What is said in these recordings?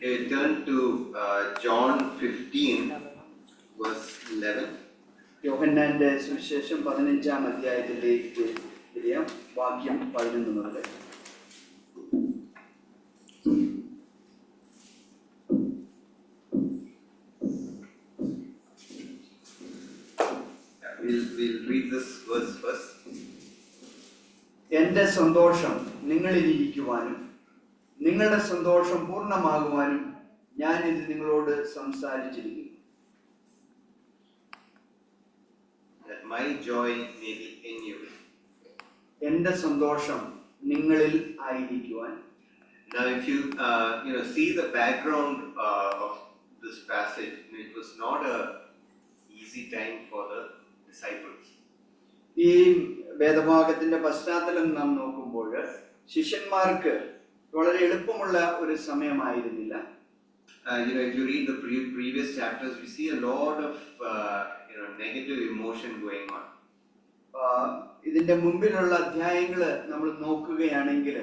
Okay, turn to John 15, verse 11. യോഹന്നാന്റെ സുവിശേഷം 15-ാം അധ്യായത്തിലേക്ക് തിരിയാം. വാക്യം 11 മുതൽ. We'll read this verse first. എന്റെ സന്തോഷം നിങ്ങളിലിരിക്കുവാനും നിങ്ങളുടെ സന്തോഷം പൂർണ്ണമാകുവാനും ഞാൻ ഇത് നിങ്ങളോട് സംസാരിച്ചിരിക്കുന്നു. That my joy may be in you. എന്റെ സന്തോഷം നിങ്ങളിൽ ആയിരിക്കുവാൻ. Now, if you see the background of this passage, it was not a easy time for the disciples. ഈ വേദഭാഗത്തിന്റെ പശ്ചാത്തലം നാം നോക്കുമ്പോൾ ശിഷ്യന്മാർക്ക് വളരെ എളുപ്പമുള്ള ഒരു സമയമായിരുന്നില്ല. If you read the previous chapters, we see a lot of negative emotion going on. ഇതിന്റെ മുമ്പിലുള്ള അധ്യായങ്ങൾ നമ്മൾ നോക്കുകയാണെങ്കിൽ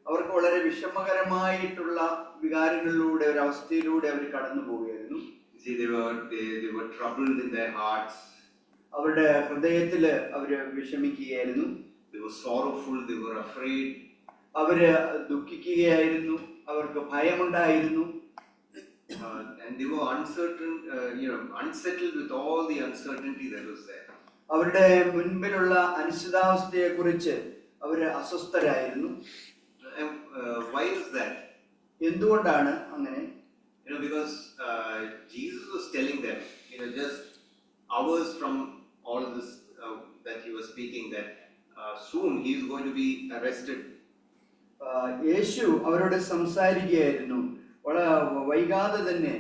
അവർക്ക് വളരെ വിഷമകരമായിട്ടുള്ള വികാരങ്ങളിലൂടെ ഒരു അവസ്ഥയിലൂടെ അവർ കടന്നു പോവുകയായിരുന്നു. See, they were troubled in their hearts. അവരുടെ ഹൃദയത്തില് അവര് വിഷമിക്കുകയായിരുന്നു. They were sorrowful. They were afraid. അവര് ദുഃഖിക്കുകയായിരുന്നു. അവർക്ക് ഭയമുണ്ടായിരുന്നു. And they were uncertain, unsettled with all the uncertainty that was there. അവരുടെ മുൻപിലുള്ള അനിശ്ചിതാവസ്ഥയെ കുറിച്ച് അവര് അസ്വസ്ഥരായിരുന്നു. Why is that? എന്തുകൊണ്ടാണ് അങ്ങനെ? Because Jesus was telling them, just hours from all this that he was speaking, that soon he is going to be arrested. യേശു അവരോട് സംസാരിക്കുകയായിരുന്നു, വളരെ വൈകാതെ തന്നെ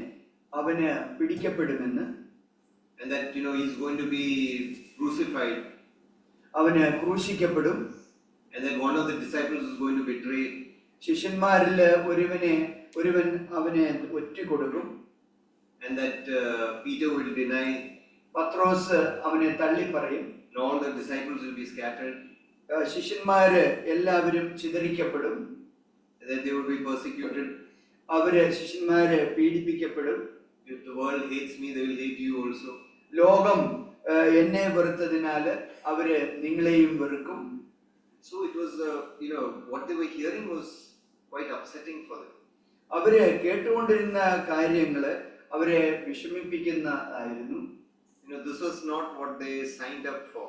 അവന് പിടിക്കപ്പെടുമെന്ന്. And that he is going to be crucified. അവന് ക്രൂശിക്കപ്പെടും. And then one of the disciples is going to betray. ശിഷ്യന്മാരിൽ ഒരുവൻ അവനെ ഒറ്റുകൊടുക്കും. And that Peter will deny. പത്രോസ് അവനെ തള്ളിപ്പറയും. And all the disciples will be scattered. ശിഷ്യന്മാര് എല്ലാവരും ചിതറിക്കപ്പെടും. And then they will be persecuted. ശിഷ്യന്മാര് പീഡിപ്പിക്കപ്പെടും. If the world hates me, they will hate you also. ലോകം എന്നെ വെറുത്തതിനാൽ അവര് നിങ്ങളെയും വെറുക്കും. So it was, what they were hearing was quite upsetting for them. അവര് കേട്ടുകൊണ്ടിരുന്ന കാര്യങ്ങള് അവരെ വിഷമിപ്പിക്കുന്നതായിരുന്നു. This was not what they signed up for.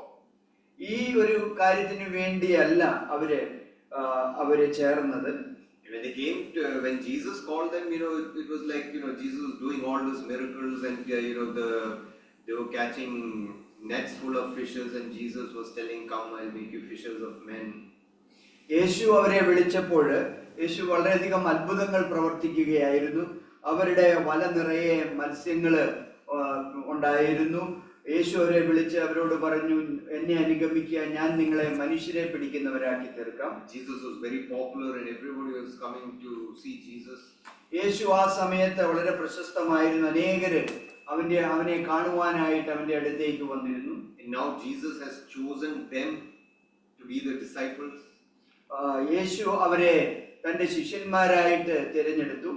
ഈ ഒരു കാര്യത്തിന് വേണ്ടിയല്ല അവര് ചേർന്നത്. When Jesus called them, it was like, Jesus was doing all these miracles, and they were catching nets full of fishes, and Jesus was telling, "Come, I'll make you fishers of men." യേശു അവരെ വിളിച്ചപ്പോൾ യേശു വളരെയധികം അത്ഭുതങ്ങൾ പ്രവർത്തിക്കുകയായിരുന്നു. അവരുടെ വല നിറയെ മത്സ്യങ്ങള് ഉണ്ടായിരുന്നു. യേശു അവരെ വിളിച്ച് അവരോട് പറഞ്ഞു, എന്നെ അനുഗമിക്കുക, ഞാൻ നിങ്ങളെ മനുഷ്യരെ പിടിക്കുന്നവരാക്കി തീർക്കാം. Jesus was very popular and everybody was coming to see Jesus. യേശു ആ സമയത്ത് വളരെ പ്രശസ്തമായിരുന്നു. അനേകര് അവനെ കാണുവാനായിട്ട് അവന്റെ അടുത്തേക്ക് വന്നിരുന്നു. And now Jesus has chosen them to be the disciples. യേശു അവരെ തന്റെ ശിഷ്യന്മാരായിട്ട് തിരഞ്ഞെടുത്തു.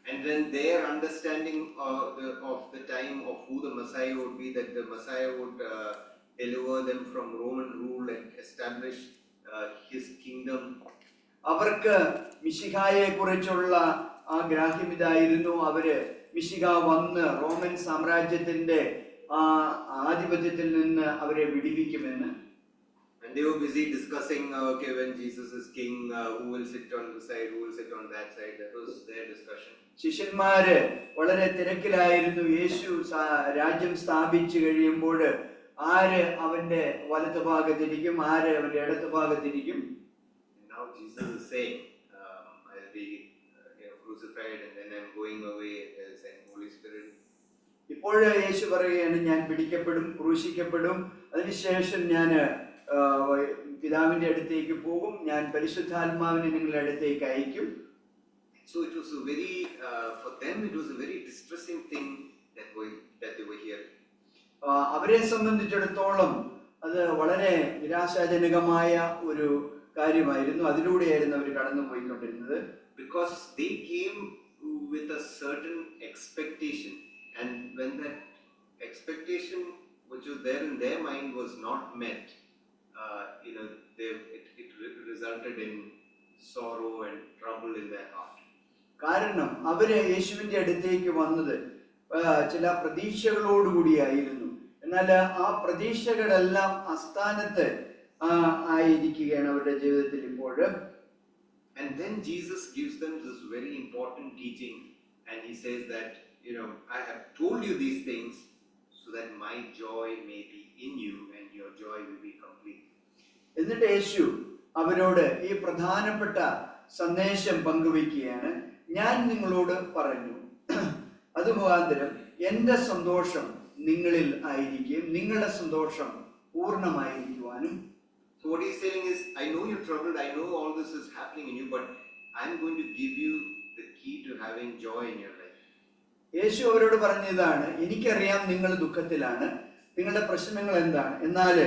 And then their understanding of the time of who the Messiah would be, that the Messiah would deliver them from Roman rule and establish his kingdom. അവർക്ക് മിശിഹായെ കുറിച്ചുള്ള ആ ഗ്രാഹ്യം ഇതായിരുന്നു. മിശിഹ വന്ന് റോമൻ സാമ്രാജ്യത്തിന്റെ ആ ആധിപത്യത്തിൽ നിന്ന് അവരെ വിടിവിക്കുമെന്ന്. And they were busy discussing, when Jesus is king, who will sit on this side, who will sit on that side. That was their discussion. ശിഷ്യന്മാര് വളരെ തിരക്കിലായിരുന്നു. യേശു രാജ്യം സ്ഥാപിച്ചു കഴിയുമ്പോൾ ആര് അവന്റെ വലത്ത് ഭാഗത്തിരിക്കും, ആര് അവന്റെ ഇടത്ത് ഭാഗത്തിരിക്കും. Now Jesus is saying, I'll be crucified, and then I'm going away, saying Holy Spirit. ഇപ്പോൾ യേശു പറയുകയാണ്, ഞാൻ പിടിക്കപ്പെടും, ക്രൂശിക്കപ്പെടും, അതിനുശേഷം ഞാൻ പിതാവിന്റെ അടുത്തേക്ക് പോകും, ഞാൻ പരിശുദ്ധാത്മാവിനെ നിങ്ങളുടെ അടുത്തേക്ക് അയക്കും. So it was for them it was a very distressing thing that they were hearing. അവരെ സംബന്ധിച്ചിടത്തോളം അത് വളരെ നിരാശാജനകമായ ഒരു കാര്യമായിരുന്നു. അതിലൂടെയായിരുന്നു അവർ കടന്നു പോയിക്കൊണ്ടിരുന്നത്. Because they came with a certain expectation, and when that expectation which was there in their mind was not met, it resulted in sorrow and trouble in their heart. കാരണം അവര് യേശുവിന്റെ അടുത്തേക്ക് വന്നത് ചില പ്രതീക്ഷകളോടുകൂടിയായിരുന്നു. എന്നാൽ ആ പ്രതീക്ഷകളെല്ലാം അസ്ഥാനത്ത് ആയിരിക്കുകയാണ് അവരുടെ ജീവിതത്തിൽ ഇപ്പോൾ. And then Jesus gives them this very important teaching, and he says that, I have told you these things so that my joy may be in you and your joy will be complete. എന്നിട്ട് യേശു അവരോട് ഈ പ്രധാനപ്പെട്ട സന്ദേശം പങ്കുവയ്ക്കുകയാണ്. ഞാൻ നിങ്ങളോട് പറഞ്ഞു, അത് മുഖാന്തരം എന്റെ സന്തോഷം നിങ്ങളിൽ ആയിരിക്കും, നിങ്ങളുടെ സന്തോഷം പൂർണ്ണമായിരിക്കുവാനും. So what he's saying is, I know you're troubled, I know all this is happening in you, but I'm going to give you the key to having joy in your life. യേശു അവരോട് പറഞ്ഞതാണ്, എനിക്കറിയാം നിങ്ങൾ ദുഃഖത്തിലാണ്, നിങ്ങളുടെ പ്രശ്നങ്ങൾ എന്താണ്, എന്നാൽ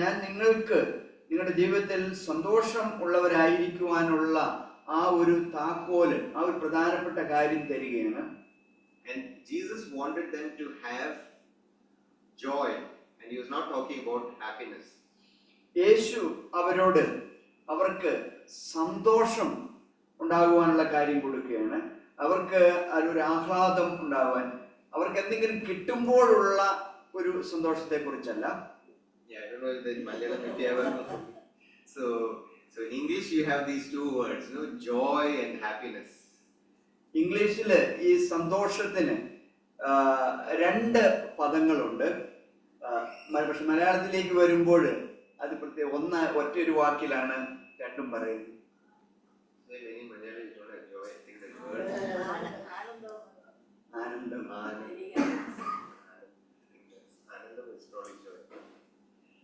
ഞാൻ നിങ്ങൾക്ക് നിങ്ങളുടെ ജീവിതത്തിൽ സന്തോഷം ഉള്ളവരായിരിക്കുവാനുള്ള ആ ഒരു താക്കോല്, ആ ഒരു പ്രധാനപ്പെട്ട കാര്യം തരികയാണ്. And Jesus wanted them to have joy, and he was not talking about happiness. യേശു അവർക്ക് സന്തോഷം ഉണ്ടാകുവാനുള്ള കാര്യം കൊടുക്കുകയാണ്. അവർക്ക് ഒരു ആഹ്ലാദം ഉണ്ടാവാൻ, അവർക്ക് എന്തെങ്കിലും കിട്ടുമ്പോഴുള്ള ഒരു സന്തോഷത്തെ കുറിച്ചല്ല. Yeah, I don't know if in Malayalam if you ever. So in English you have these two words, joy and happiness. ഇംഗ്ലീഷിൽ ഈ സന്തോഷത്തിന് രണ്ട് പദങ്ങളുണ്ട്. പക്ഷെ മലയാളത്തിലേക്ക് വരുമ്പോൾ അത് ഒറ്റൊരു വാക്കിലാണ് രണ്ടും പറയുന്നത്. ആനന്ദം.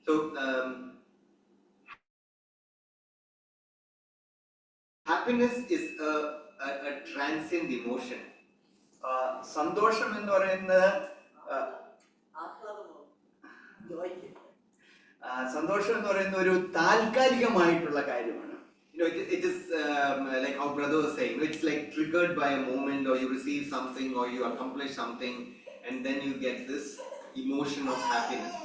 So happiness is a transient emotion. സന്തോഷം എന്ന് പറയുന്നത് സന്തോഷം എന്ന് പറയുന്ന ഒരു താൽക്കാലികമായിട്ടുള്ള കാര്യമാണ്. It is like our brother was saying, it's like triggered by a moment, or you receive something, or you accomplish something, and then you get this emotion of happiness.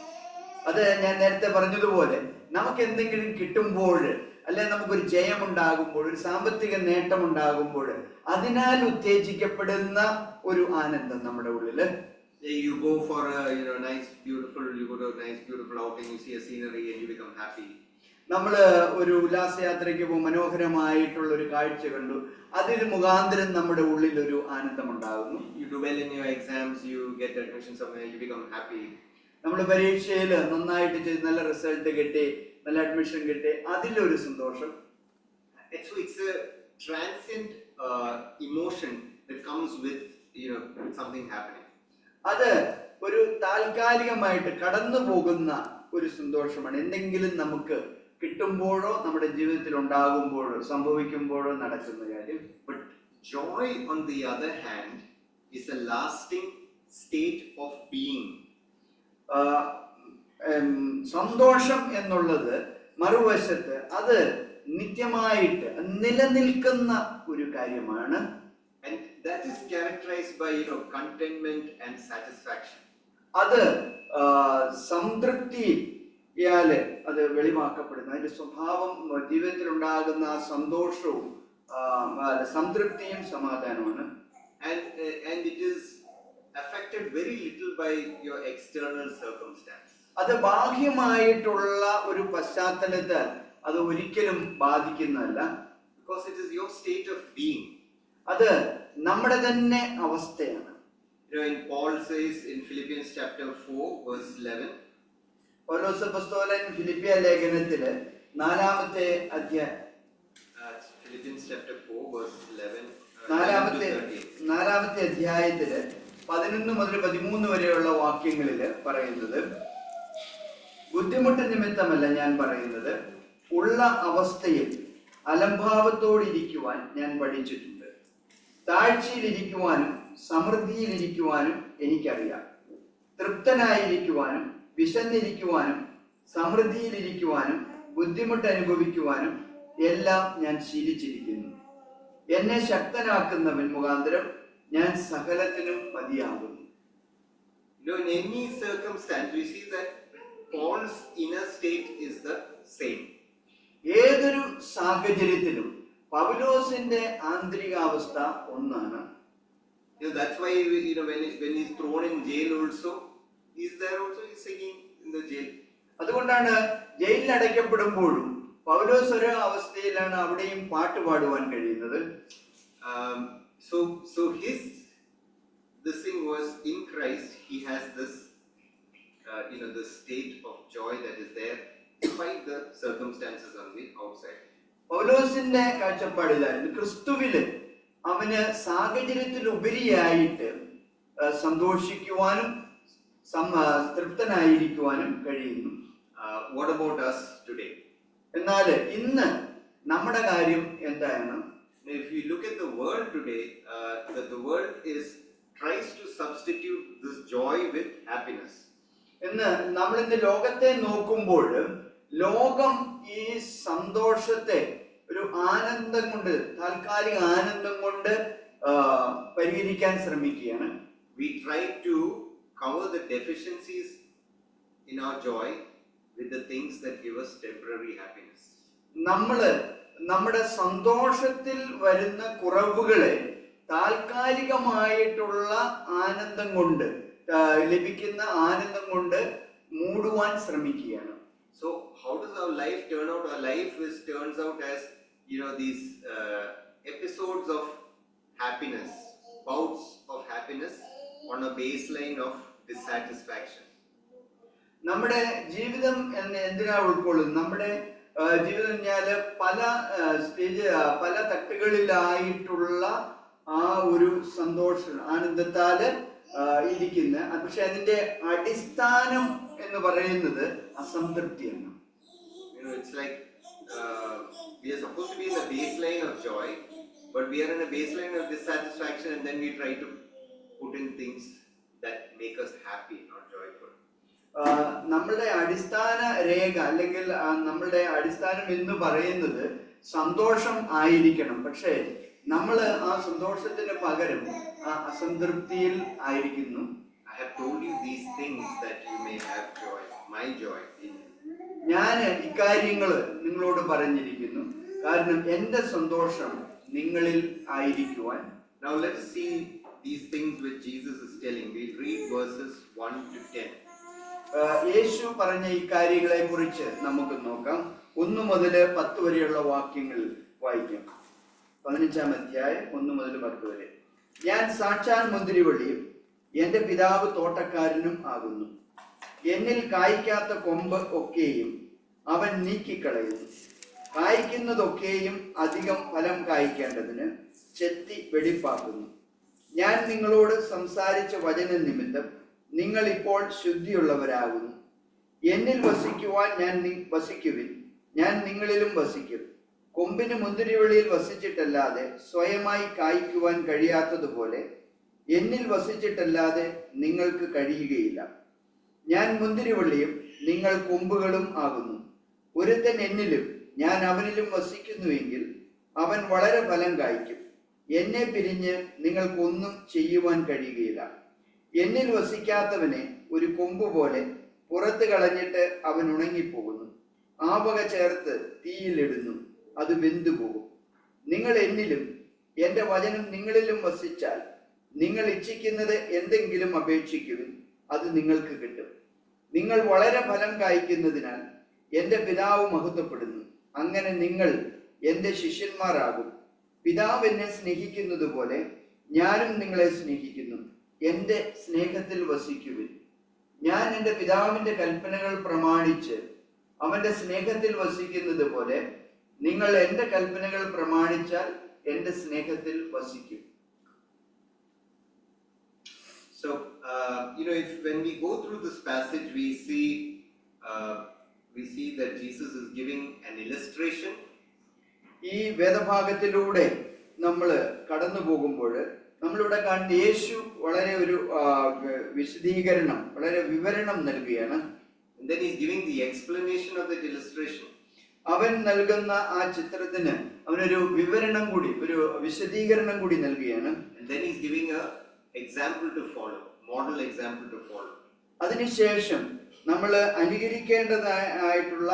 അത് ഞാൻ നേരത്തെ പറഞ്ഞതുപോലെ നമുക്ക് എന്തെങ്കിലും കിട്ടുമ്പോൾ, അല്ലെ നമുക്കൊരു ജയമുണ്ടാകുമ്പോൾ, ഒരു സാമ്പത്തിക നേട്ടം ഉണ്ടാകുമ്പോൾ അതിനാൽ ഉത്തേജിക്കപ്പെടുന്ന ഒരു ആനന്ദം നമ്മുടെ ഉള്ളില്. You go for a nice beautiful outing, you see a scenery and you become happy. നമ്മള് ഒരു ഉല്ലാസയാത്രയ്ക്ക് പോകും, മനോഹരമായിട്ടുള്ള ഒരു കാഴ്ച കണ്ടു, അതിന് മുഖാന്തരം നമ്മുടെ ഉള്ളിൽ ഒരു ആനന്ദം ഉണ്ടാകുന്നു. You do well in your exams, you get admission somewhere, you become happy. നമ്മൾ പരീക്ഷയിൽ നന്നായിട്ട് ചെയ്ത് നല്ല റിസൾട്ട് കിട്ടി, നല്ല അഡ്മിഷൻ കിട്ടി, അതിലൊരു സന്തോഷം. So it's a transient emotion that comes with something happening. അത് ഒരു താൽക്കാലികമായിട്ട് കടന്നു പോകുന്ന ഒരു സന്തോഷമാണ്. എന്തെങ്കിലും നമുക്ക് കിട്ടുമ്പോഴോ നമ്മുടെ ജീവിതത്തിൽ ഉണ്ടാകുമ്പോഴോ സംഭവിക്കുമ്പോഴോ നടക്കുന്ന കാര്യം. But joy on the other hand is a lasting state of being. സന്തോഷം എന്നുള്ളത് മറുവശത്ത് അത് നിത്യമായിട്ട് നിലനിൽക്കുന്ന ഒരു കാര്യമാണ്. And that is characterized by contentment and satisfaction. അത് സംതൃപ്തിയാല് അത് വെളിവാക്കപ്പെടുന്നു. അതിന്റെ സ്വഭാവം ജീവിതത്തിൽ ഉണ്ടാകുന്ന സന്തോഷവും സംതൃപ്തിയും സമാധാനമാണ്. And it is affected very little by your external circumstance. അത് ബാഹ്യമായിട്ടുള്ള ഒരു പശ്ചാത്തലത്തിൽ അത് ഒരിക്കലും ബാധിക്കുന്നതല്ല. Because it is your state of being. അത് നമ്മുടെ തന്നെ അവസ്ഥയാണ്. In Paul says in Philippians chapter 4 verse 11. പൗലോസ് അപ്പോസ്തലൻ ഫിലിപ്പിയ ലേഖനത്തിലെ 4-ാമത്തെ അധ്യായം, Philippians chapter 4 verse 11. 4-ാമത്തെ അധ്യായത്തില് 11 മുതൽ 13 വരെയുള്ള വാക്യങ്ങളിൽ പറയുന്നത്, ബുദ്ധിമുട്ട് നിമിത്തമല്ല ഞാൻ പറയുന്നത്, ഉള്ള അവസ്ഥയിൽ അലംഭാവത്തോടിരിക്കുവാൻ ഞാൻ പഠിച്ചിട്ടുണ്ട്. താഴ്ചയിലിരിക്കുവാനും സമൃദ്ധിയിലിരിക്കുവാനും എനിക്കറിയാം. തൃപ്തനായിരിക്കുവാനും വിശന്നിരിക്കുവാനും സമൃദ്ധിയിലിരിക്കുവാനും ബുദ്ധിമുട്ട് അനുഭവിക്കുവാനും എല്ലാം ഞാൻ ശീലിച്ചിരിക്കുന്നു. എന്നെ ശക്തനാക്കുന്നവൻ മുഖാന്തരം ഞാൻ സകലത്തിനും മതിയാകുന്നു. In any circumstance, we see that Paul's inner state is the same. ഏതൊരു സാഹചര്യത്തിലും പൗലോസിന്റെ ആന്തരികാവസ്ഥ ഒന്നാണ്. That's why when he's thrown in jail also, he's there also, he's singing in the jail. അതുകൊണ്ടാണ് ജയിലിൽ അടയ്ക്കപ്പെടുമ്പോഴും പൗലോസ് ഒരു അവസ്ഥയിലാണ് അവിടെയും പാട്ട് പാടുവാൻ കഴിയുന്നത്. So this thing was in Christ. He has this the state of joy that is there despite the circumstances on the outside. പൗലോസിന്റെ കാഴ്ചപ്പാടിലായിരുന്നു ക്രിസ്തുവില് അവന് സാഹചര്യത്തിൽ ഉപരിയായിട്ട് സന്തോഷിക്കുവാനും തൃപ്തനായിരിക്കുവാനും കഴിയുന്നു. What about us today? എന്നാൽ ഇന്ന് നമ്മുടെ കാര്യം എന്താണ്? If you look at the world today, the world tries to substitute this joy with happiness. എന്ന് നമ്മൾ ഇന്ന് ലോകത്തെ നോക്കുമ്പോൾ ലോകം ഈ സന്തോഷത്തെ ഒരു ആനന്ദം കൊണ്ട്, താൽക്കാലിക ആനന്ദം കൊണ്ട് പരിഹരിക്കാൻ ശ്രമിക്കുകയാണ്. We try to cover the deficiencies in our joy with the things that give us temporary happiness. നമ്മുടെ സന്തോഷത്തിൽ വരുന്ന കുറവുകളെ താൽക്കാലികമായിട്ടുള്ള ആനന്ദം കൊണ്ട്, ലഭിക്കുന്ന ആനന്ദം കൊണ്ട് മൂടുവാൻ ശ്രമിക്കുകയാണ്. So how does our life turn out? Our life turns out as these episodes of happiness, bouts of happiness on a baseline of dissatisfaction. നമ്മുടെ ജീവിതം എന്തിനാ ഉൾക്കൊള്ളുന്നത്? നമ്മുടെ ജീവിതം പറഞ്ഞാല് പല തട്ടുകളിലായിട്ടുള്ള ആ ഒരു സന്തോഷം, ആനന്ദത്താല് ഇരിക്കുന്ന, പക്ഷെ അതിന്റെ അടിസ്ഥാനം എന്ന് പറയുന്നത് അസംതൃപ്തിയാണ്. It's like we are supposed to be in the baseline of joy, but we are in a baseline of dissatisfaction, and then we try to put in things that make us happy, not joyful. നമ്മളുടെ അടിസ്ഥാന രേഖ അല്ലെങ്കിൽ നമ്മളുടെ അടിസ്ഥാനം എന്ന് പറയുന്നത് സന്തോഷം ആയിരിക്കണം. പക്ഷേ നമ്മൾ ആ സന്തോഷത്തിന് പകരം ആ അസംതൃപ്തിയിൽ ആയിരിക്കുന്നു. I have told you these things that you may have joy, my joy in you. ഞാൻ ഇക്കാര്യങ്ങൾ നിങ്ങളോട് പറഞ്ഞിരിക്കുന്നു, കാരണം എന്റെ സന്തോഷം നിങ്ങളിൽ ആയിരിക്കുവാൻ. Now let us see these things which Jesus is telling. We'll read verses 1 to 10. യേശു പറഞ്ഞ ഈ കാര്യങ്ങളെ കുറിച്ച് നമുക്ക് നോക്കാം. 1 മുതൽ 10 വരെയുള്ള വാക്യങ്ങൾ വായിക്കാം. 15-ാം അധ്യായം 1 മുതൽ 10 വരെ. ഞാൻ സാക്ഷാൽ മുന്തിരിവള്ളിയും എന്റെ പിതാവ് തോട്ടക്കാരനും ആകുന്നു. എന്നിൽ കായ്ക്കാത്ത കൊമ്പ് ഒക്കെയും അവൻ നീക്കിക്കളയുന്നു. കായ്ക്കുന്നതൊക്കെയും അധികം ഫലം കായ്ക്കേണ്ടതിന് ചെത്തി വെടിപ്പാക്കുന്നു. ഞാൻ നിങ്ങളോട് സംസാരിച്ച വചന നിമിത്തം നിങ്ങൾ ഇപ്പോൾ ശുദ്ധിയുള്ളവരാകുന്നു. എന്നിൽ വസിക്കുവാൻ വസിക്കുവിൻ, ഞാൻ നിങ്ങളിലും വസിക്കും. കൊമ്പിന് മുന്തിരിവള്ളിയിൽ വസിച്ചിട്ടല്ലാതെ സ്വയമായി കായ്ക്കുവാൻ കഴിയാത്തതുപോലെ എന്നിൽ വസിച്ചിട്ടല്ലാതെ നിങ്ങൾക്ക് കഴിയുകയില്ല. ഞാൻ മുന്തിരിവള്ളിയും നിങ്ങൾ കൊമ്പുകളും ആകുന്നു. ഒരുത്തൻ എന്നിലും ഞാൻ അവനിലും വസിക്കുന്നുവെങ്കിൽ അവൻ വളരെ ഫലം കായ്ക്കും. എന്നെ പിരിഞ്ഞ് നിങ്ങൾക്കൊന്നും ചെയ്യുവാൻ കഴിയുകയില്ല. എന്നിൽ വസിക്കാത്തവനെ ഒരു കൊമ്പ് പോലെ പുറത്ത് കളഞ്ഞിട്ട് അവൻ ഉണങ്ങിപ്പോകുന്നു. ആ വക ചേർത്ത് തീയിലിടുന്നു, അത് വെന്തുപോകും. നിങ്ങൾ എന്നിലും എന്റെ വചനം നിങ്ങളിലും വസിച്ചാൽ നിങ്ങൾ ഇച്ഛിക്കുന്നത് എന്തെങ്കിലും അപേക്ഷിക്കുവിൻ, അത് നിങ്ങൾക്ക് കിട്ടും. നിങ്ങൾ വളരെ ഫലം കായ്ക്കുന്നതിനാൽ എന്റെ പിതാവ് മഹത്വപ്പെടുന്നു. അങ്ങനെ നിങ്ങൾ എന്റെ ശിഷ്യന്മാരാകും. പിതാവ് എന്നെ സ്നേഹിക്കുന്നത് പോലെ ഞാനും നിങ്ങളെ സ്നേഹിക്കുന്നു. എന്റെ സ്നേഹത്തിൽ വസിക്കുവിൻ. ഞാൻ എന്റെ പിതാവിന്റെ കൽപ്പനകൾ പ്രമാണിച്ച് അവന്റെ സ്നേഹത്തിൽ വസിക്കുന്നത് പോലെ നിങ്ങൾ എന്റെ കൽപ്പനകൾ പ്രമാണിച്ചാൽ എന്റെ സ്നേഹത്തിൽ വസിക്കും. So when we go through this passage, we see that Jesus is giving an illustration. ഈ വേദഭാഗത്തിലൂടെ നമ്മൾ കടന്നു പോകുമ്പോൾ നമ്മളിവിടെ കാണുന്ന യേശു വളരെ ഒരു വിശദീകരണം, വളരെ വിവരണം നൽകുകയാണ്. And then he's giving the explanation of that illustration. അവൻ നൽകുന്ന ആ ചിത്രത്തിന് അവനൊരു വിവരണം കൂടി, ഒരു വിശദീകരണം കൂടി നൽകുകയാണ്. And then he's giving a example to follow, model example to follow. അതിനുശേഷം നമ്മൾ അനുകരിക്കേണ്ടതായിട്ടുള്ള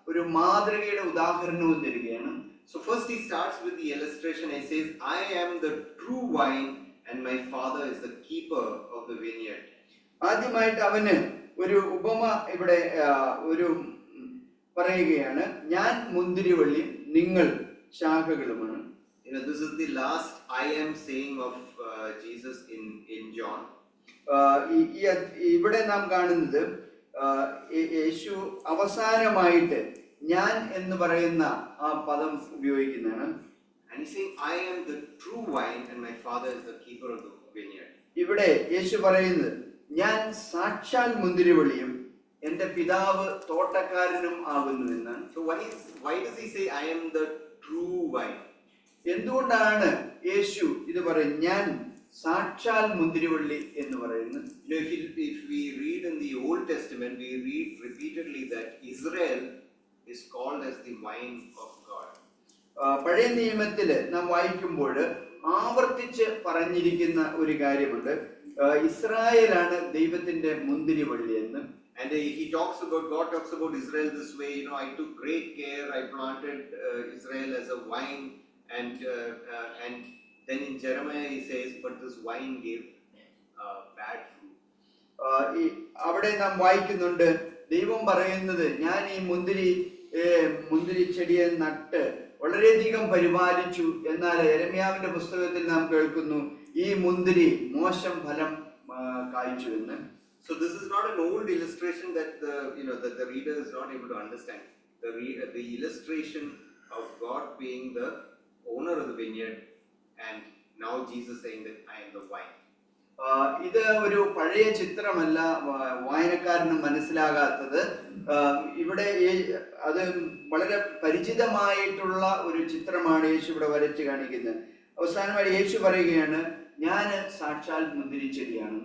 ഒരു മാതൃകയുടെ ഉദാഹരണവും തരികയാണ്. So first he starts with the illustration. He says, I am the true vine and my father is the keeper of the vineyard. ആദ്യമായിട്ട് അവന് ഒരു ഉപമ ഇവിടെ ഒരു പറയുകയാണ്. ഞാൻ മുന്തിരിവള്ളിയും നിങ്ങൾ ശാഖകളുമാണ്. This is the last I am saying of Jesus in John. ഇവിടെ നാം കാണുന്നത് യേശു അവസാനമായിട്ട് ഞാൻ എന്ന് പറയുന്ന ആ പദം ഉപയോഗിക്കുന്നതാണ്. And he's saying, I am the true vine and my father is the keeper of the vineyard. ഇവിടെ യേശു പറയുന്നത് ഞാൻ സാക്ഷാൽ മുന്തിരിവള്ളിയും എന്റെ പിതാവ് തോട്ടക്കാരനും ആകുന്നു എന്നാണ്. So why does he say I am the true vine? എന്തുകൊണ്ടാണ് യേശു ഇത് പറയുന്നത്, ഞാൻ സാക്ഷാൽ മുന്തിരിവള്ളി എന്ന് പറയുന്നത്? If we read in the Old Testament, we read repeatedly that Israel is called as the vine of God. പഴയ നിയമത്തില് നാം വായിക്കുമ്പോൾ ആവർത്തിച്ച് പറഞ്ഞിരിക്കുന്ന ഒരു കാര്യമുണ്ട്, ഇസ്രായേലാണ് ദൈവത്തിന്റെ മുന്തിരിവള്ളി എന്ന്. And God talks about Israel this way. I took great care. I planted Israel as a vine, and then in Jeremiah he says, but this vine gave bad fruit. അവിടെ നാം വായിക്കുന്നുണ്ട്, ദൈവം പറയുന്നത് ഞാൻ ഈ മുന്തിരി ചെടിയെ നട്ട് വളരെയധികം പരിപാലിച്ചു, എന്നാൽ യെരമ്യാവിന്റെ പുസ്തകത്തിൽ നാം കേൾക്കുന്നു ഈ മുന്തിരി മോശം ഫലം കായ്ച്ചു എന്ന്. So this is not an old illustration that the reader is not able to understand. The illustration of God being the owner of the vineyard, and now Jesus saying that I am the vine. ഇത് ഒരു പഴയ ചിത്രമല്ല വായനക്കാരന് മനസ്സിലാകാത്തത്. ഇവിടെ അത് വളരെ പരിചിതമായിട്ടുള്ള ഒരു ചിത്രമാണ് യേശു ഇവിടെ വരച്ച് കാണിക്കുന്നത്. അവസാനമായി യേശു പറയുകയാണ്, ഞാൻ സാക്ഷാൽ മുന്തിരിച്ചെടിയാണ്.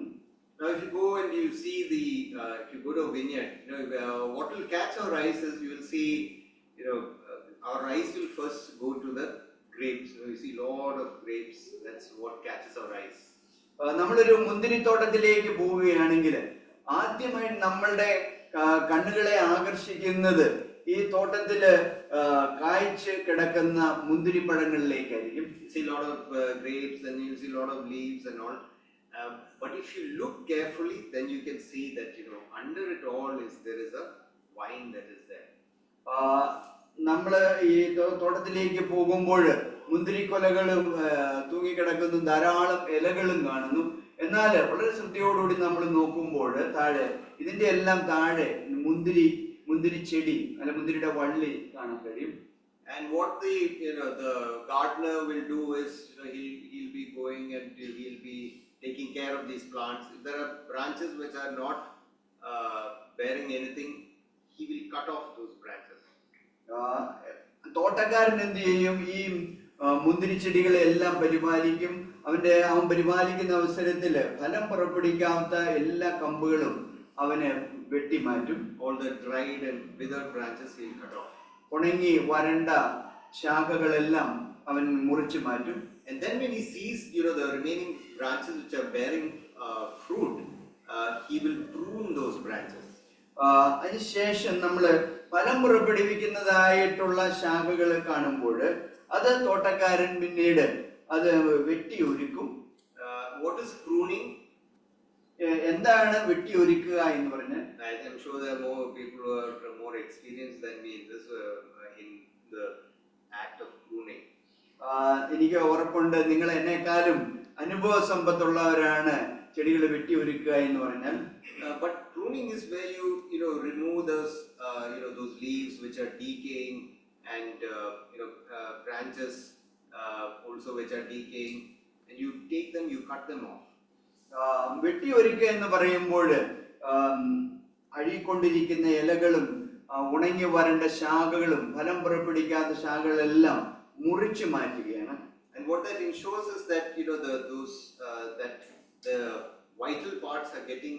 Now if you go and you see if you go to a vineyard, what will catch our eyes is you will see, our eyes will first go to the grapes. You see lot of grapes. That's what catches our eyes. നമ്മളൊരു മുന്തിരിത്തോട്ടത്തിലേക്ക് പോവുകയാണെങ്കിൽ ആദ്യമായി നമ്മളുടെ കണ്ണുകളെ ആകർഷിക്കുന്നത് ഈ തോട്ടത്തില് കായ്ച്ച് കിടക്കുന്ന മുന്തിരിപ്പഴങ്ങളിലേക്കായിരിക്കും. You see lot of grapes and you see lot of leaves and all. But if you look carefully, then you can see that under it all there is a vine that is there. നമ്മള് ഈ തോട്ടത്തിലേക്ക് പോകുമ്പോൾ മുന്തിരിക്കൊലകളും തൂങ്ങിക്കിടക്കുന്നു, ധാരാളം ഇലകളും കാണുന്നു. എന്നാൽ വളരെ ശ്രദ്ധയോടുകൂടി നമ്മൾ നോക്കുമ്പോൾ താഴെ ഇതിന്റെ എല്ലാം താഴെ മുന്തിരി ചെടി അല്ല മുന്തിരിയുടെ വള്ളി കാണാൻ കഴിയും. And what the gardener will do is he'll be going and he'll be taking care of these plants. If there are branches which are not bearing anything, he will cut off those branches. തോട്ടക്കാരൻ എന്ത് ചെയ്യും? ഈ മുന്തിരി ചെടികളെ എല്ലാം പരിപാലിക്കും. അവൻ പരിപാലിക്കുന്ന അവസരത്തില് ഫലം പുറപ്പെടുവിക്കാത്ത എല്ലാ കമ്പുകളും അവന് വെട്ടിമാറ്റും. All the dried and withered branches he will cut off. ഉണങ്ങി വരണ്ട ശാഖകളെല്ലാം അവൻ മുറിച്ചു മാറ്റും. And then when he sees the remaining branches which are bearing fruit, he will prune those branches. അതിനുശേഷം നമ്മള് ഫലം പുറപ്പെടുവിക്കുന്നതായിട്ടുള്ള ശാഖകൾ കാണുമ്പോൾ അത് തോട്ടക്കാരൻ പിന്നീട് അത് വെട്ടിയൊരുക്കും. What is pruning? എന്താണ് വെട്ടിയൊരുക്കുക എന്ന് പറഞ്ഞാൽ? I'm sure there are more people who are more experienced than me in this in the act of pruning. എനിക്ക് ഉറപ്പുണ്ട് നിങ്ങൾ എന്നെക്കാളും അനുഭവ സമ്പത്തുള്ളവരാണ് ചെടികൾ വെട്ടിയൊരുക്കുക എന്ന് പറഞ്ഞാൽ. But pruning is where you remove those leaves which are decaying and branches also which are decaying, and you take them, you cut them off. വെട്ടിയൊരുക്കുക എന്ന് പറയുമ്പോൾ അഴിക്കൊണ്ടിരിക്കുന്ന ഇലകളും ഉണങ്ങി വരേണ്ട ശാഖകളും ഫലം പുറപ്പെടുവിക്കാത്ത ശാഖകളെല്ലാം മുറിച്ചു മാറ്റുകയാണ്. And what that ensures is that that the vital parts are getting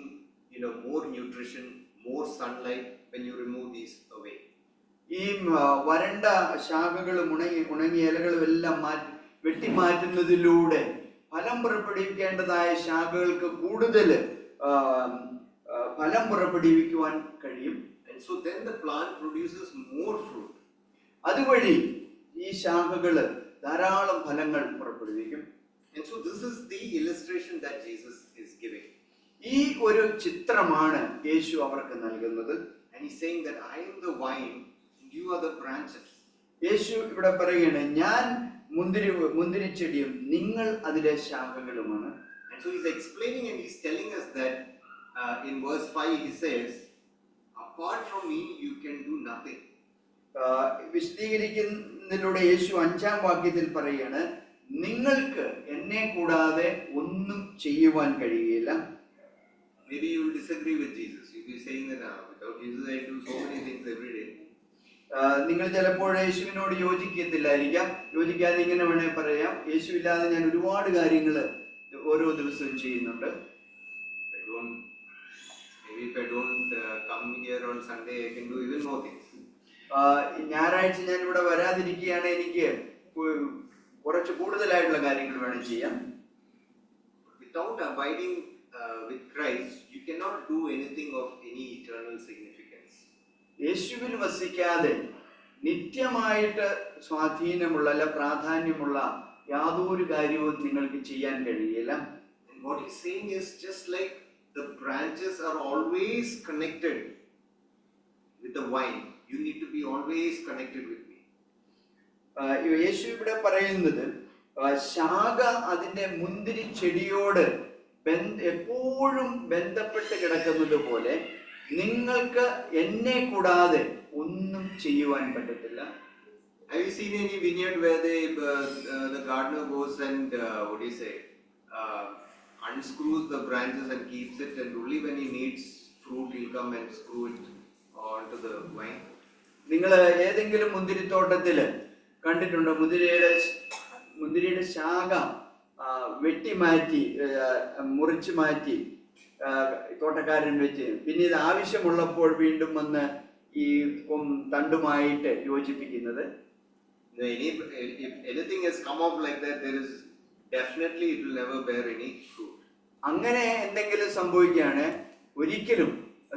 more nutrition, more sunlight when you remove these away. ഈ വരണ്ട ശാഖകളും ഉണങ്ങിയ ഇലകളും എല്ലാം വെട്ടിമാറ്റുന്നതിലൂടെ ഫലം പുറപ്പെടുവിക്കേണ്ടതായ ശാഖകൾക്ക് കൂടുതൽ ഫലം പുറപ്പെടുവിക്കുവാൻ കഴിയും. And so then the plant produces more fruit. അതുവഴി ഈ ശാഖകള് ധാരാളം ഫലങ്ങൾ പുറപ്പെടുവിക്കും. And so this is the illustration that Jesus is giving. ഈ ഒരു ചിത്രമാണ് യേശു അവർക്ക് നൽകുന്നത്. And he's saying that I am the vine and you are the branches. യേശു ഇവിടെ പറയുകയാണ്, ഞാൻ മുന്തിരിച്ചെടിയും നിങ്ങൾ അതിലെ ശാഖകളുമാണ്. And so he's explaining and he's telling us that in verse 5 he says, apart from me you can do nothing. വിശദീകരിക്കുന്നതിലൂടെ യേശു 5-ാം വാക്യത്തിൽ പറയുകയാണ്, നിങ്ങൾക്ക് എന്നെ കൂടാതെ ഒന്നും ചെയ്യുവാൻ കഴിയില്ല. Maybe you will disagree with Jesus. You will be saying that without Jesus I do so many things every day. നിങ്ങൾ ചിലപ്പോൾ യേശുവിനോട് യോജിക്കത്തില്ലായിരിക്കാം. യോജിക്കാതെ ഇങ്ങനെ വേണേ പറയാം, യേശുവില്ലാതെ ഞാൻ ഒരുപാട് കാര്യങ്ങൾ ഓരോ ദിവസവും ചെയ്യുന്നുണ്ട്. Maybe if I don't come here on Sunday I can do even more things. ഞായറാഴ്ച ഞാൻ ഇവിടെ വരാതിരിക്കുകയാണ്, എനിക്ക് കുറച്ച് കൂടുതലായിട്ടുള്ള കാര്യങ്ങൾ വേണം ചെയ്യാം. Without abiding with Christ, you cannot do anything of any eternal significance. യേശുവിൽ വസിക്കാതെ നിത്യമായിട്ട് സ്വാധീനമുള്ള അല്ല പ്രാധാന്യമുള്ള യാതൊരു കാര്യവും നിങ്ങൾക്ക് ചെയ്യാൻ കഴിയില്ല. And what he's saying is, just like the branches are always connected with the vine, you need to be always connected with me. യേശു ഇവിടെ പറയുന്നത് ശാഖ അതിന്റെ മുന്തിരി ചെടിയോട് എപ്പോഴും ബന്ധപ്പെട്ട് കിടക്കുന്നത് പോലെ നിങ്ങൾക്ക് എന്നെ കൂടാതെ ഒന്നും ചെയ്യുവാൻ പറ്റത്തില്ല. Have you seen any vineyard where the gardener goes and what do you say, unscrews the branches and keeps it, and only when he needs fruit he'll come and screw it onto the vine? നിങ്ങൾ ഏതെങ്കിലും മുന്തിരിത്തോട്ടത്തില് കണ്ടിട്ടുണ്ടോ മുന്തിരിയുടെ ശാഖ വെട്ടിമാറ്റി മുറിച്ചു മാറ്റി തോട്ടക്കാരൻ വെച്ച് പിന്നെ ഇത് ആവശ്യമുള്ളപ്പോൾ വീണ്ടും വന്ന് ഈ തണ്ടുമായിട്ട് യോജിപ്പിക്കുന്നത്? If anything has come up like that, there is definitely it will never bear any fruit. അങ്ങനെ എന്തെങ്കിലും സംഭവിക്കുകയാണ് ഒരിക്കലും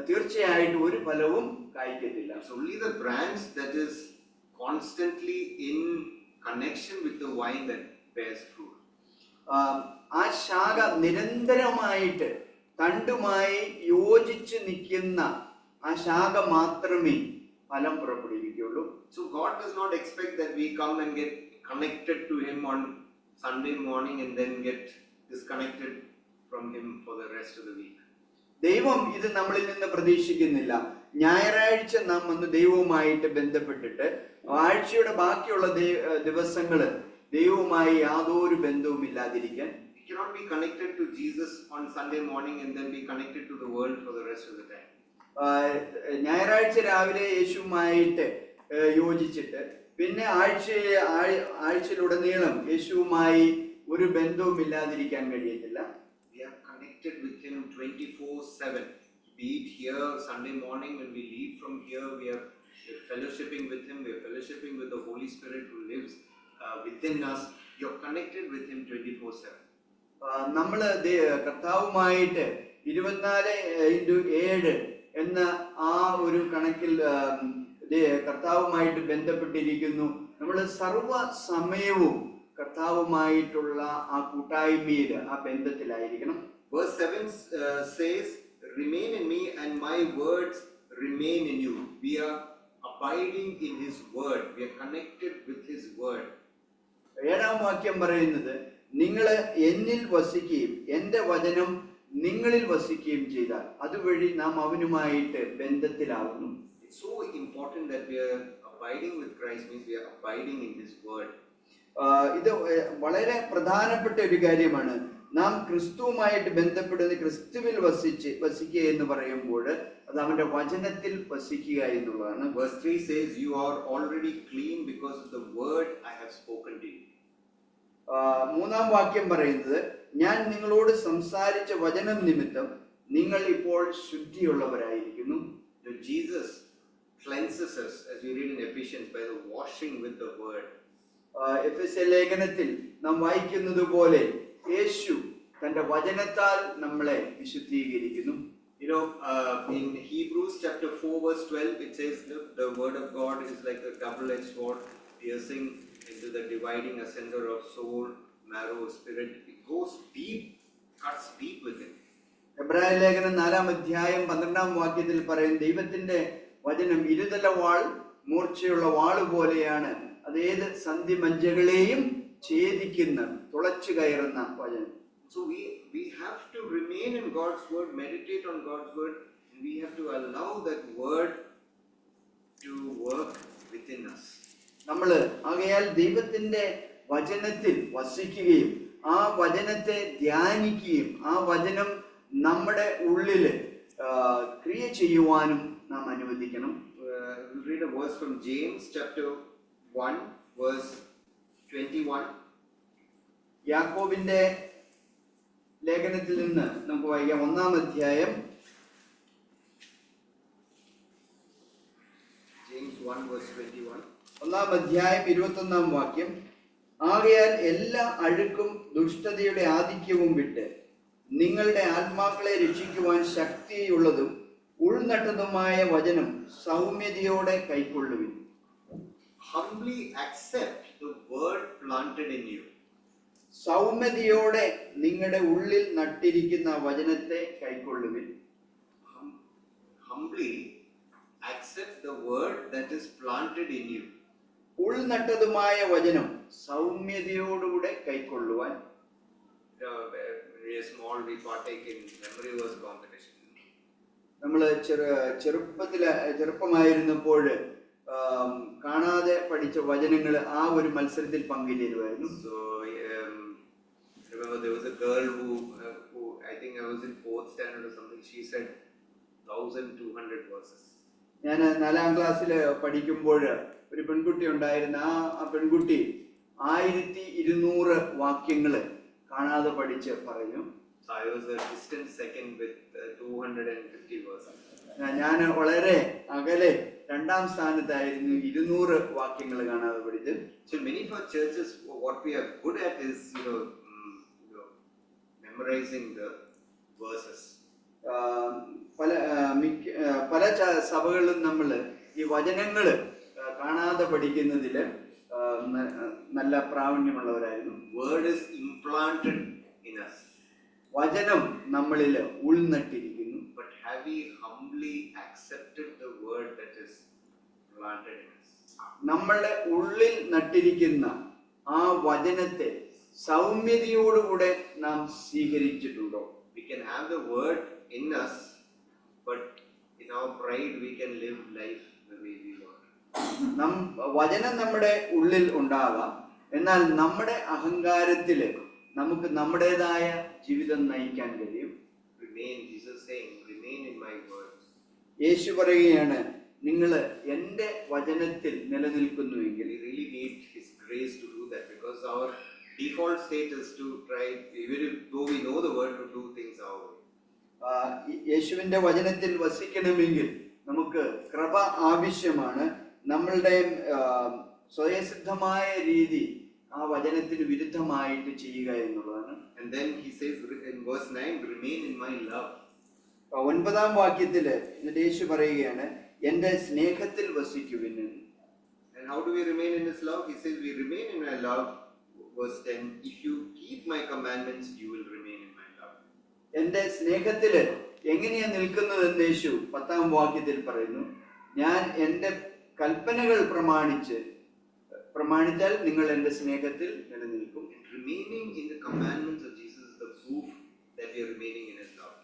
തീർച്ചയായിട്ടും ഒരു ഫലവും കായ്ക്കത്തില്ല. It's only the branch that is constantly in connection with the vine that bears fruit. ആ ശാഖ നിരന്തരമായിട്ട് തണ്ടുമായി യോജിച്ച് നിൽക്കുന്ന ആ ശാഖ മാത്രമേ ഫലം പുറപ്പെടുവിക്കുകയുള്ളൂ. So God does not expect that we come and get connected to him on Sunday morning and then get disconnected from him for the rest of the week. ദൈവം ഇത് നമ്മളിൽ നിന്ന് പ്രതീക്ഷിക്കുന്നില്ല. ഞായറാഴ്ച നാം വന്ന് ദൈവവുമായിട്ട് ബന്ധപ്പെട്ടിട്ട് ആഴ്ചയുടെ ബാക്കിയുള്ള ദിവസങ്ങള് ദൈവവുമായി യാതൊരു ബന്ധവും ഇല്ലാതിരിക്കാൻ. We cannot be connected to Jesus on Sunday morning and then be connected to the world for the rest of the time. ഞായറാഴ്ച രാവിലെ യേശുവുമായിട്ട് യോജിച്ചിട്ട് പിന്നെ ആഴ്ചയിലുടനീളം യേശുവുമായി ഒരു ബന്ധവും ഇല്ലാതിരിക്കാൻ കഴിയത്തില്ല. We are connected with him 24/7. Be it here Sunday morning when we leave from here, we are fellowshipping with him, we are fellowshipping with the Holy Spirit who lives within us. You are connected with him 24/7. നമ്മള് കർത്താവുമായിട്ട് 24/7 എന്ന ആ ഒരു കണക്കിൽ കർത്താവുമായിട്ട് ബന്ധപ്പെട്ടിരിക്കുന്നു. നമ്മൾ സർവ സമയവും കർത്താവുമായിട്ടുള്ള ആ കൂട്ടായ്മയിൽ ആ ബന്ധത്തിലായിരിക്കണം. Verse 7 says, remain in me and my words remain in you. We are abiding in his word. We are connected with his word. 7-ാം വാക്യം പറയുന്നത്, നിങ്ങൾ എന്നിൽ വസിക്കുകയും എൻ്റെ വചനം നിങ്ങളിൽ വസിക്കുകയും ചെയ്താൽ അതുവഴി നാം അവനുമായിട്ട് ബന്ധത്തിലാവുന്നു. It's so important that we are abiding with Christ, means we are abiding in his word. ഇത് വളരെ പ്രധാനപ്പെട്ട ഒരു കാര്യമാണ്. നാം ക്രിസ്തുവുമായിട്ട് ബന്ധപ്പെടുന്ന ക്രിസ്തുവിൽ വസിക്കുക എന്ന് പറയുമ്പോൾ അത് അവന്റെ വചനത്തിൽ വസിക്കുക എന്നുള്ളതാണ്. Verse 3 says, you are already clean because of the word I have spoken to you. 3-ാം വാക്യം പറയുന്നത്, ഞാൻ നിങ്ങളോട് സംസാരിച്ച വചനം നിമിത്തം നിങ്ങൾ ഇപ്പോൾ ശുദ്ധിയുള്ളവരായിരിക്കുന്നു. Jesus cleanses us, as we read in Ephesians, by the washing with the word. എഫെസ്യ ലേഖനത്തിൽ നാം വായിക്കുന്നത് പോലെ യേശു തന്റെ വചനത്താൽ നമ്മളെ വിശുദ്ധീകരിക്കുന്നു. In Hebrews chapter 4 verse 12, it says the word of God is like a double-edged sword, piercing into the dividing asunder of soul, marrow, spirit. It goes deep, cuts deep within. എബ്രായ ലേഖനം 4-ാം അധ്യായം 12-ാം വാക്യത്തിൽ പറയും, ദൈവത്തിന്റെ വചനം ഇരുതല വാൾ, മൂർച്ചയുള്ള വാള് പോലെയാണ്, അത് ഏത് സന്ധിമജ്ജകളെയും ഛേദിക്കുന്ന, തുളച്ചു കയറുന്ന വചനം. So we have to remain in God's word, meditate on God's word, and we have to allow that word to work within us. നമ്മൾ ആകയാൽ ദൈവത്തിന്റെ വചനത്തിൽ വസിക്കുകയും ആ വചനത്തെ ധ്യാനിക്കുകയും ആ വചനം നമ്മുടെ ഉള്ളിൽ ക്രിയ ചെയ്യുവാനും നാം അനുവദിക്കണം. We'll read a verse from James chapter 1 verse 21. യാക്കോബിന്റെ ലേഖനത്തിൽ നിന്ന് നമുക്ക് വായിക്കാം. 1-ാം അധ്യായം James 1 verse 21. 1-ാം അധ്യായം 21-ാം വാക്യം. ആകയാൽ എല്ലാ അഴുക്കും ദുഷ്ടതയുടെ ആധിക്യവും വിട്ട് നിങ്ങളുടെ ആത്മാക്കളെ രക്ഷിക്കുവാൻ ശക്തിയുള്ളതും ഉൾനട്ടതുമായ വചനം സൗമ്യതയോടെ കൈക്കൊള്ളുവിൻ. Humbly accept the word planted in you. സൗമ്യതയോടെ നിങ്ങളുടെ ഉള്ളിൽ നട്ടിരിക്കുന്ന വചനത്തെ കൈക്കൊള്ളുവിൻ. Humbly accept the word that is planted in you. ഉൾനട്ടതുമായ വചനം സൗമ്യതയോടുകൂടെ കൈക്കൊള്ളുവാൻ. Very small, we partake in memory verse competition. നമ്മൾ ചെറുപ്പമായിരുന്നപ്പോൾ കാണാതെ പഠിച്ച വചനങ്ങൾ ആ ഒരു മത്സരത്തിൽ പങ്കുചേരുമായിരുന്നു. So remember there was a girl who I think I was in 4th standard or something. She said 1200 verses. ഞാൻ 4-ാം ക്ലാസ്സിൽ പഠിക്കുമ്പോൾ ഒരു പെൺകുട്ടി ഉണ്ടായിരുന്നു. ആ പെൺകുട്ടി 1200 വാക്യങ്ങൾ കാണാതെ പഠിച്ച് പറഞ്ഞു. So I was a distant second with 250 verses. ഞാൻ വളരെ അകലെ 2-ാം സ്ഥാനത്തായിരുന്നു 200 വാക്യങ്ങൾ കാണാതെ പഠിച്ച്. So many of our churches, what we are good at is memorizing the verses. പല സഭകളിലും നമ്മൾ ഈ വചനങ്ങൾ കാണാതെ പഠിക്കുന്നതിൽ നല്ല പ്രാവീണ്യമുള്ളവരായിരുന്നു. Word is implanted in us. വചനം നമ്മളിൽ ഉൾനട്ടിരിക്കുന്നു. But have we humbly accepted the word that is planted in us? നമ്മളുടെ ഉള്ളിൽ നട്ടിരിക്കുന്ന ആ വചനത്തെ സൗമ്യതയോടുകൂടെ നാം സ്വീകരിച്ചിട്ടുണ്ടോ? We can have the word in us, but in our pride we can live life the way we want. വചനം നമ്മുടെ ഉള്ളിൽ ഉണ്ടാകാം, എന്നാൽ നമ്മുടെ അഹങ്കാരത്തിൽ നമുക്ക് നമ്മുടേതായ ജീവിതം നയിക്കാൻ കഴിയും. Remain, Jesus saying, remain in my words. യേശു പറയുകയാണ്, നിങ്ങൾ എൻ്റെ വചനത്തിൽ നിലനിൽക്കുന്നുവെങ്കിൽ. We really need His grace to do that, because our default state is to try, even though we know the word, to do things our way. യേശുവിന്റെ വചനത്തിൽ വസിക്കണമെങ്കിൽ നമുക്ക് കൃപ ആവശ്യമാണ്. നമ്മളുടെ സ്വയസിദ്ധമായ രീതി ആ വചനത്തിന് വിരുദ്ധമായിട്ട് ചെയ്യുക എന്നുള്ളതാണ്. And then he says in verse 9, remain in my love. 9-ാം വാക്യത്തില് എന്നിട്ട് യേശു പറയുകയാണ്, എന്റെ സ്നേഹത്തിൽ വസിക്കുവിൻ. And how do we remain in his love? He says we remain in my love. Verse 10, if you keep my commandments, you will remain in my love. എന്റെ സ്നേഹത്തില് എങ്ങനെയാ നിൽക്കുന്നതെന്ന് യേശു 10-ാം വാക്യത്തിൽ പറയുന്നു, ഞാൻ എന്റെ കൽപ്പനകൾ പ്രമാണിച്ചാൽ നിങ്ങൾ എന്റെ സ്നേഹത്തിൽ നിലനിൽക്കും. Remaining in the commandments of Jesus is the proof that we are remaining in his love.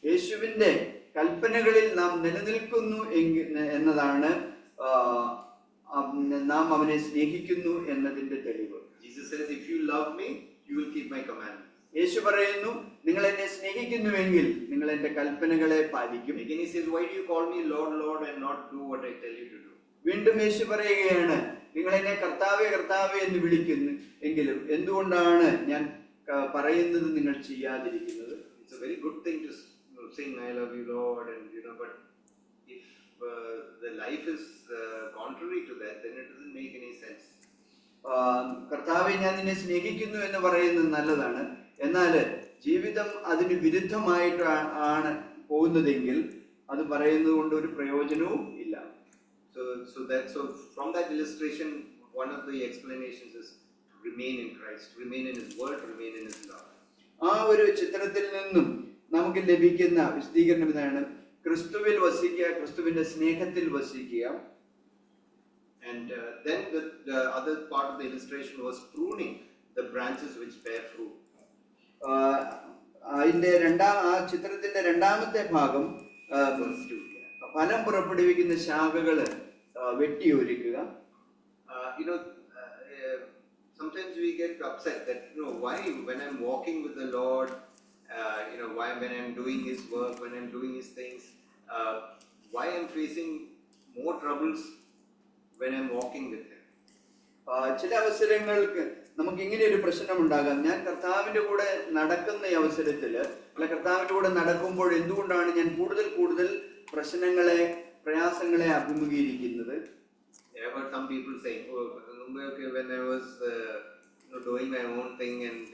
യേശുവിന്റെ കൽപ്പനകളിൽ നാം നിലനിൽക്കുന്നു എന്നതാണ് നാം അവനെ സ്നേഹിക്കുന്നു എന്നതിന്റെ തെളിവ്. Jesus says, if you love me, you will keep my commandments. യേശു പറയുന്നു, നിങ്ങൾ എന്നെ സ്നേഹിക്കുന്നുവെങ്കിൽ നിങ്ങൾ എന്റെ കൽപ്പനകളെ പാലിക്കും. Again he says, why do you call me Lord, Lord and not do what I tell you to do? വീണ്ടും യേശു പറയുകയാണ്, നിങ്ങൾ എന്നെ കർത്താവേ കർത്താവേ എന്ന് വിളിക്കുന്നു എങ്കിലും എന്തുകൊണ്ടാണ് ഞാൻ പറയുന്നത് നിങ്ങൾ ചെയ്യാതിരിക്കുന്നത്? It's a very good thing to sing I love you Lord, and but if the life is contrary to that, then it doesn't make any sense. കർത്താവെ ഞാൻ നിന്നെ സ്നേഹിക്കുന്നു എന്ന് പറയുന്നത് നല്ലതാണ്, എന്നാൽ ജീവിതം അതിന് വിരുദ്ധമായിട്ട് ആണ് പോകുന്നതെങ്കിൽ അത് പറയുന്നത് കൊണ്ട് ഒരു പ്രയോജനവും ഇല്ല. So from that illustration, one of the explanations is remain in Christ, remain in His word, remain in His love. ആ ഒരു ചിത്രത്തിൽ നിന്നും നമുക്ക് ലഭിക്കുന്ന വിശദീകരണം ഇതാണ്: ക്രിസ്തുവിൽ വസിക്കുക, ക്രിസ്തുവിന്റെ സ്നേഹത്തിൽ വസിക്കുക. And then the other part of the illustration was pruning the branches which bear fruit. അതിന്റെ ആ ചിത്രത്തിന്റെ രണ്ടാമത്തെ ഭാഗം ഫലം പുറപ്പെടുവിക്കുന്ന ശാഖകള് വെട്ടിയൊരുക്കുക. Sometimes we get upset that why when I'm walking with the Lord, why when I'm doing His work, when I'm doing His things, why I'm facing more troubles when I'm walking with Him. ചില അവസരങ്ങൾക്ക് നമുക്ക് ഇങ്ങനെ ഒരു പ്രശ്നം ഉണ്ടാകാം: ഞാൻ കർത്താവിന്റെ കൂടെ നടക്കുന്ന ഈ അവസരത്തില്, അല്ല കർത്താവിന്റെ കൂടെ നടക്കുമ്പോൾ എന്തുകൊണ്ടാണ് ഞാൻ കൂടുതൽ പ്രശ്നങ്ങളെ, പ്രയാസങ്ങളെ അഭിമുഖീകരിക്കുന്നത്? I've heard some people saying, okay, when I was doing my own thing and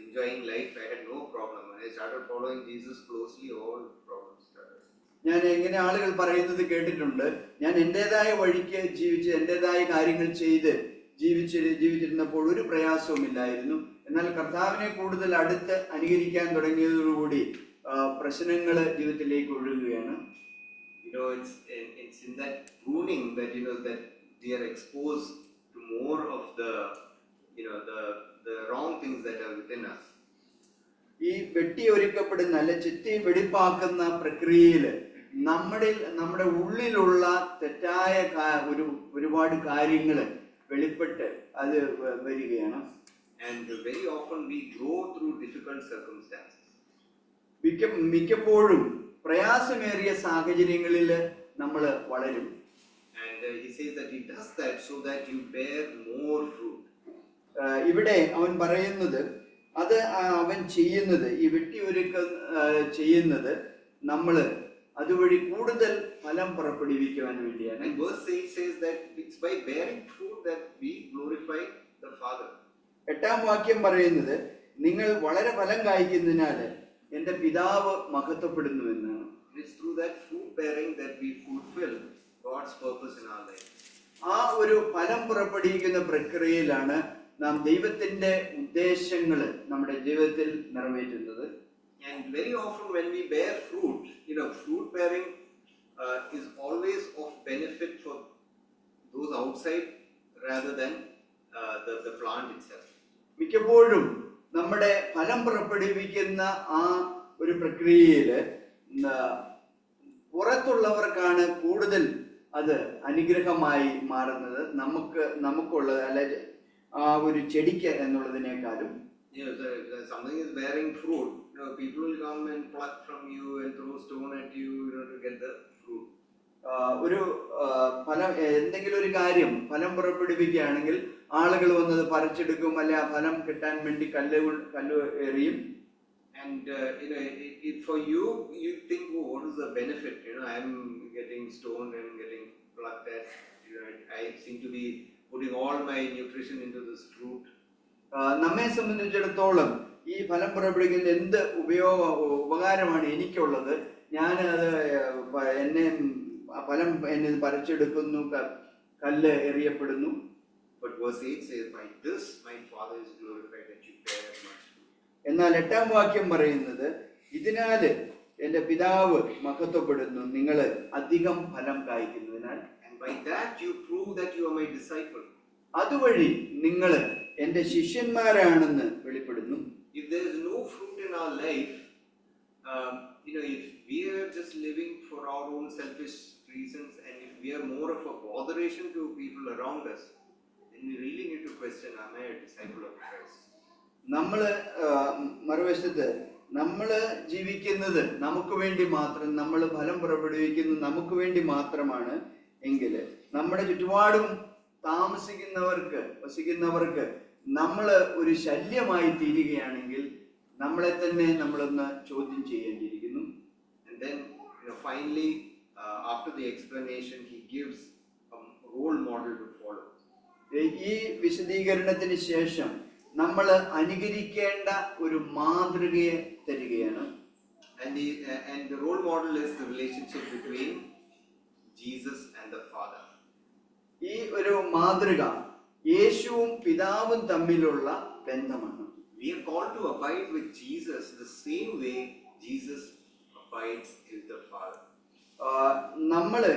enjoying life, I had no problem. When I started following Jesus closely, all problems started. ഞാൻ എങ്ങനെ ആളുകൾ പറയുന്നത് കേട്ടിട്ടുണ്ട്: ഞാൻ എന്റേതായ വഴിക്ക് ജീവിച്ച് എന്റേതായ കാര്യങ്ങൾ ചെയ്ത് ജീവിച്ചിരുന്നപ്പോൾ ഒരു പ്രയാസവും ഇല്ലായിരുന്നു. എന്നാൽ കർത്താവിനെ കൂടുതൽ അടുത്ത് അനുകരിക്കാൻ തുടങ്ങിയതോടുകൂടി പ്രശ്നങ്ങൾ ജീവിതത്തിലേക്ക് ഒഴുകുകയാണ്. It's in that pruning that that we are exposed to more of the wrong things that are within us. ഈ വെട്ടിയൊരുക്കപ്പെടുന്ന അല്ലെ ചെത്തി വെടിപ്പാക്കുന്ന പ്രക്രിയയിൽ നമ്മുടെ ഉള്ളിലുള്ള തെറ്റായ ഒരുപാട് കാര്യങ്ങൾ വെളിപ്പെട്ട് അത് വരികയാണ്. And very often we grow through difficult circumstances. മിക്കപ്പോഴും പ്രയാസമേറിയ സാഹചര്യങ്ങളിൽ നമ്മൾ വളരും. And he says that he does that so that you bear more fruit. ഇവിടെ അവൻ പറയുന്നത്, അത് അവൻ ചെയ്യുന്നത്, ഈ വെട്ടിയൊരുക്ക ചെയ്യുന്നത് നമ്മൾ അതുവഴി കൂടുതൽ ഫലം പുറപ്പെടുവിക്കുവാൻ വേണ്ടിയാണ്. And verse 8 says that it's by bearing fruit that we glorify the Father. 8ാം വാക്യം പറയുന്നത്, നിങ്ങൾ വളരെ ഫലം കായ്ക്കുന്നതിനാൽ എന്റെ പിതാവ് മഹത്വപ്പെടുന്നു എന്നാണ്. It's through that fruit bearing that we fulfill God's purpose in our life. ആ ഒരു ഫലം പുറപ്പെടുവിക്കുന്ന പ്രക്രിയയിലാണ് നാം ദൈവത്തിന്റെ ഉദ്ദേശങ്ങൾ നമ്മുടെ ജീവിതത്തിൽ നിറവേറ്റുന്നത്. And very often when we bear fruit, fruit bearing is always of benefit for those outside rather than the plant itself. മിക്കപ്പോഴും നമ്മുടെ ഫലം പുറപ്പെടുവിക്കുന്ന ആ ഒരു പ്രക്രിയയില് പുറത്തുള്ളവർക്കാണ് കൂടുതൽ അത് അനുഗ്രഹമായി മാറുന്നത്, നമുക്കുള്ളത് അല്ലെ ആ ഒരു ചെടിക്ക് എന്നുള്ളതിനേക്കാളും. Something is bearing fruit, people will come and pluck from you and throw stone at you, to get the fruit. ഒരു ഫലം, എന്തെങ്കിലും ഒരു കാര്യം ഫലം പുറപ്പെടുവിക്കുകയാണെങ്കിൽ ആളുകൾ വന്നത് പറിച്ചെടുക്കും, അല്ലെ ആ ഫലം കിട്ടാൻ വേണ്ടി കല്ല് എറിയും. And for you think, what is the benefit? I'm getting stoned and getting plucked at. I seem to be putting all my nutrition into this fruit. നമ്മെ സംബന്ധിച്ചിടത്തോളം ഈ ഫലം പുറപ്പെടുവിക്കുന്ന എന്ത് ഉപകാരമാണ് എനിക്കുള്ളത്? ഞാൻ അത് ഫലം എന്നെ പറിച്ചെടുക്കുന്നു, കല്ല് എറിയപ്പെടുന്നു. But verse 8 says, by this my Father is glorified that you bear much fruit. എന്നാൽ 8ാം വാക്യം പറയുന്നത്, ഇതിനാല് എന്റെ പിതാവ് മഹത്വപ്പെടുന്നു, നിങ്ങൾ അധികം ഫലം കായ്ക്കുന്നതിനാൽ. And by that you prove that you are my disciple. അതുവഴി നിങ്ങൾ എന്റെ ശിഷ്യന്മാരാണെന്ന് വെളിപ്പെടുന്നു. If there is no fruit in our life, if we are just living for our own selfish reasons, and if we are more of a botheration to people around us, then we really need to question, am I a disciple of Christ? മറുവശത്ത് നമ്മള് ജീവിക്കുന്നത് നമുക്ക് വേണ്ടി മാത്രം, നമ്മൾ ഫലം പുറപ്പെടുവിക്കുന്നത് നമുക്ക് വേണ്ടി മാത്രമാണ് എങ്കിൽ നമ്മുടെ ചുറ്റുപാടും വസിക്കുന്നവർക്ക് നമ്മൾ ഒരു ശല്യമായി തീരുകയാണെങ്കിൽ നമ്മളെ തന്നെ നമ്മളൊന്ന് ചോദ്യം ചെയ്യേണ്ടിയിരിക്കുന്നു. And then finally after the explanation, he gives a role model to follow. ഈ വിശദീകരണത്തിന് ശേഷം നമ്മൾ അനുകരിക്കേണ്ട ഒരു മാതൃകയെ തരികയാണ്. And the role model is the relationship between Jesus and the Father. ഈ ഒരു മാതൃക യേശുവും പിതാവും തമ്മിലുള്ള ബന്ധമാണ്. We are called to abide with Jesus the same way Jesus abides with the Father. നമ്മള്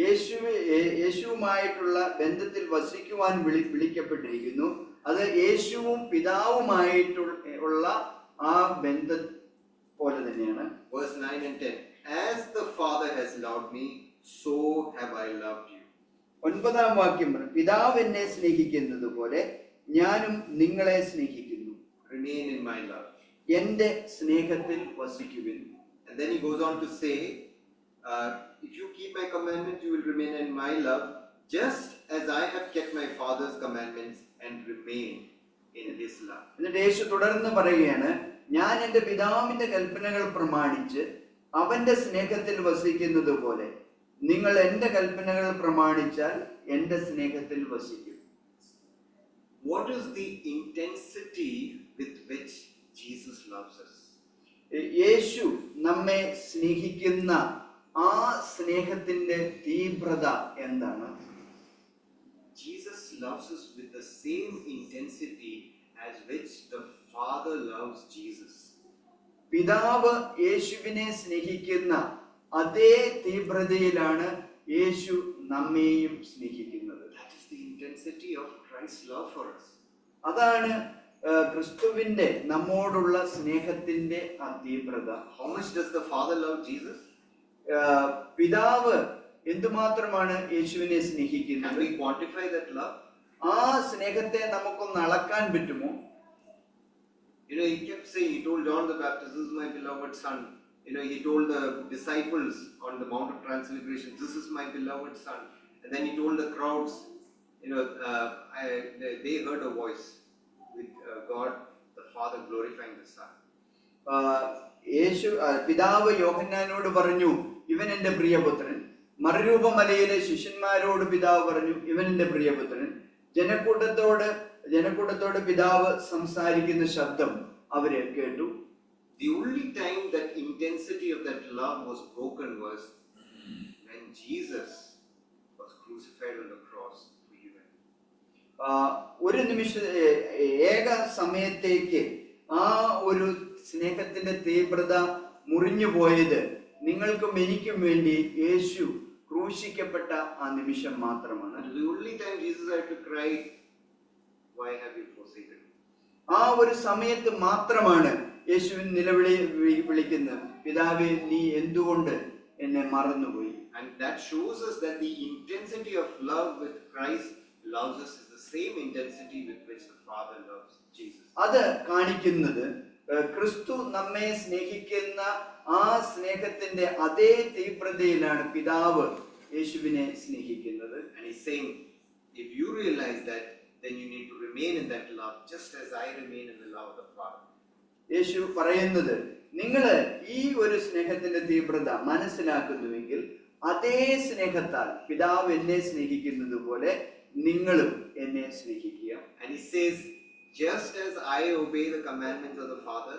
യേശുവുമായിട്ടുള്ള ബന്ധത്തിൽ വസിക്കുവാൻ വിളിക്കപ്പെട്ടിരിക്കുന്നു. അത് യേശുവും പിതാവുമായിട്ടുള്ള ആ ബന്ധം പോലെ തന്നെയാണ്. Verse 9 and 10. As the Father has loved me, so have I loved you. 9-ാം വാക്യം, പിതാവ് എന്നെ സ്നേഹിക്കുന്നത് പോലെ ഞാനും നിങ്ങളെ സ്നേഹിക്കുന്നു. Remain in my love. എന്റെ സ്നേഹത്തിൽ വസിക്കുവിൻ. And then he goes on to say, if you keep my commandments, you will remain in my love, just as I have kept my Father's commandments and remain in his love. എന്നിട്ട് യേശു തുടർന്ന് പറയുകയാണ്, ഞാൻ എന്റെ പിതാവിന്റെ കൽപ്പനകൾ പ്രമാണിച്ച് അവന്റെ സ്നേഹത്തിൽ വസിക്കുന്നത് പോലെ നിങ്ങൾ എന്റെ കൽപ്പനകൾ പ്രമാണിച്ചാൽ എന്റെ സ്നേഹത്തിൽ വസിക്കും. What is the intensity with which Jesus loves us? യേശു നമ്മെ സ്നേഹിക്കുന്ന ആ സ്നേഹത്തിന്റെ തീവ്രത എന്താണ്? Jesus loves us with the same intensity as which the Father loves Jesus. പിതാവ് യേശുവിനെ സ്നേഹിക്കുന്ന അതേ തീവ്രതയിലാണ് യേശു നമ്മെയും സ്നേഹിക്കുന്നത്. That is the intensity of Christ's love for us. അതാണ് ക്രിസ്തുവിന്റെ നമ്മോടുള്ള സ്നേഹത്തിന്റെ ആ തീവ്രത. How much does the Father love Jesus? പിതാവ് എന്തുമാത്രമാണ് യേശുവിനെ Can സ്നേഹിക്കുന്നത്? we quantify that love? ആ സ്നേഹത്തെ നമുക്കൊന്ന് അളക്കാൻ പറ്റുമോ? He kept saying, he told John the Baptist, this is my beloved son. He told the disciples on the Mount of Transfiguration, this is my beloved son. And then he told the crowds, they heard a voice with God, the Father glorifying the Son. പിതാവ് യോഹന്നാനോട് പറഞ്ഞു, ഇവൻ എന്റെ പ്രിയപുത്രൻ. മറുരൂപമലയിലെ ശിഷ്യന്മാരോട് പിതാവ് പറഞ്ഞു, ഇവൻ എന്റെ പ്രിയപുത്രൻ. ജനക്കൂട്ടത്തോട് പിതാവ് സംസാരിക്കുന്ന ശബ്ദം അവര് കേട്ടു. The only time that intensity of that love was broken was when Jesus was crucified on the cross for you and me. ഒരു ഏക സമയത്തേക്ക് ആ ഒരു സ്നേഹത്തിന്റെ തീവ്രത മുറിഞ്ഞു പോയത് നിങ്ങൾക്കും എനിക്കും വേണ്ടി യേശു ക്രൂശിക്കപ്പെട്ട ആ നിമിഷം മാത്രമാണ്. The only time Jesus had to cry, why have you forsaken me? ആ ഒരു സമയത്ത് മാത്രമാണ് യേശുവിൻ വിളിക്കുന്നത്, പിതാവേ നീ എന്തുകൊണ്ട് എന്നെ മറന്നുപോയി. And that shows us that the intensity of love with Christ loves us is the same intensity with which the Father loves Jesus. അത് കാണിക്കുന്നത് ക്രിസ്തു നമ്മെ സ്നേഹിക്കുന്ന ആ സ്നേഹത്തിന്റെ അതേ തീവ്രതയിലാണ് പിതാവ് യേശുവിനെ സ്നേഹിക്കുന്നത്. And he's saying, if you realize that, then you need to remain in that love, just as I remain in the love of the Father. യേശു പറയുന്നത്, നിങ്ങൾ ഈ ഒരു സ്നേഹത്തിന്റെ തീവ്രത മനസ്സിലാക്കുന്നുവെങ്കിൽ അതേ സ്നേഹത്താൽ പിതാവ് എന്നെ സ്നേഹിക്കുന്നത് പോലെ നിങ്ങളും എന്നെ സ്നേഹിക്കുക. And he says, just as I obey the commandments of the Father,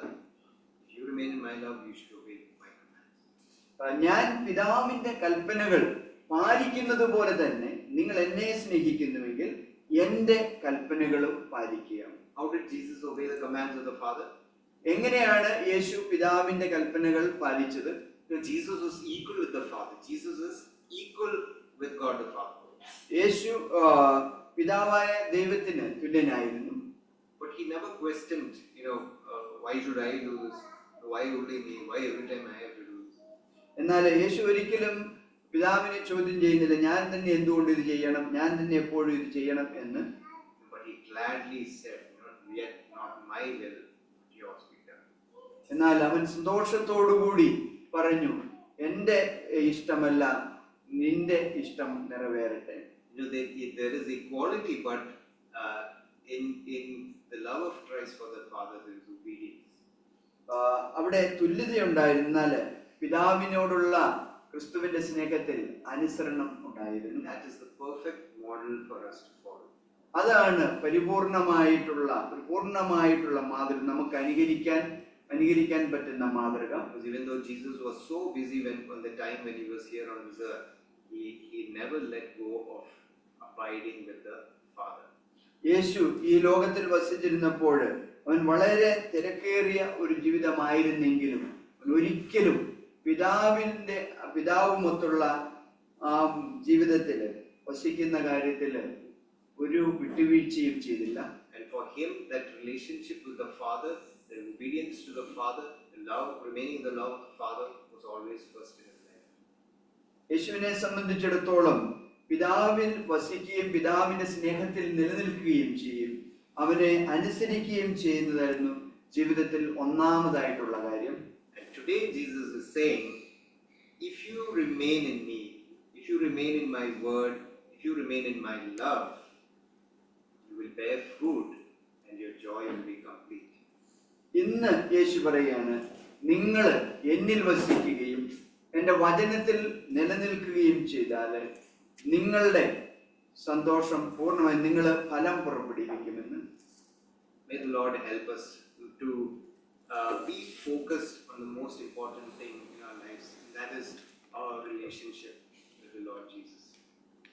if you remain in my love, you should obey my commandments. ഞാൻ പിതാവിന്റെ കൽപ്പനകൾ പാലിക്കുന്നത് പോലെ തന്നെ നിങ്ങൾ എന്നെ സ്നേഹിക്കുന്നുവെങ്കിൽ എന്റെ കൽപ്പനകളും പാലിക്കുക. How did Jesus obey the commands of the Father? എങ്ങനെയാണ് യേശു പിതാവിന്റെ കൽപ്പനകൾ പാലിച്ചത്? Jesus was equal with the Father. Jesus is equal with God the Father. യേശു പിതാവായ ദൈവത്തിന് തുല്യനായിരുന്നു. But he never questioned, why should I do this? Why only me? Why every time I have to do this? എന്നാൽ യേശു ഒരിക്കലും പിതാവിനെ ചോദ്യം ചെയ്യുന്നില്ല, ഞാൻ തന്നെ എന്തുകൊണ്ട് ഇത് ചെയ്യണം, ഞാൻ തന്നെ എപ്പോഴും ഇത് ചെയ്യണം എന്ന്. But he gladly said, yet not my will, but yours be done. എന്നാൽ അവൻ സന്തോഷത്തോടുകൂടി പറഞ്ഞു, എന്റെ ഇഷ്ടമല്ല നിന്റെ ഇഷ്ടം നിറവേറട്ടെ. There is equality, but in the love of Christ for the Father there is obedience. അവിടെ തുല്യതയുണ്ടായിരുന്നാൽ പിതാവിനോടുള്ള ക്രിസ്തുവിന്റെ സ്നേഹത്തിൽ അനുസരണം ഉണ്ടായിരുന്നു. That is the perfect model for us to follow. അതാണ് പൂർണ്ണമായിട്ടുള്ള മാതൃക, നമുക്ക് അനുകരിക്കാൻ പറ്റുന്ന മാതൃക. Because even though Jesus was so busy on the time when he was here on this earth, he never let go of abiding with the Father. യേശു ഈ ലോകത്തിൽ വസിച്ചിരുന്നപ്പോൾ അവൻ വളരെ തിരക്കേറിയ ഒരു ജീവിതമായിരുന്നെങ്കിലും ഒരിക്കലും പിതാവുമൊത്തുള്ള ആ ജീവിതത്തില് വസിക്കുന്ന കാര്യത്തില് ഒരു വിട്ടുവീഴ്ചയും ചെയ്തില്ല. And for him, that relationship with the Father, the obedience to the Father, the love, remaining in the love of the Father, was always first in his life. യേശുവിനെ സംബന്ധിച്ചിടത്തോളം പിതാവിൽ വസിക്കുകയും പിതാവിന്റെ സ്നേഹത്തിൽ നിലനിൽക്കുകയും ചെയ്യും, അവനെ അനുസരിക്കുകയും ചെയ്യുന്നതായിരുന്നു ജീവിതത്തിൽ ഒന്നാമതായിട്ടുള്ള കാര്യം. And today Jesus is saying, if you remain in me, if you remain in my word, if you remain in my love, you will bear fruit and your joy will be complete. ഇന്ന് യേശു പറയാണ്, നിങ്ങൾ എന്നിൽ വസിക്കുകയും എൻ്റെ വചനത്തിൽ നിലനിൽക്കുകയും ചെയ്താൽ നിങ്ങളുടെ സന്തോഷം പൂർണ്ണമായി നിങ്ങൾ ഫലം പുറപ്പെടുവിക്കുമെന്ന്. May the Lord help us to be focused on the most important thing in our lives, and that is our relationship with the Lord Jesus.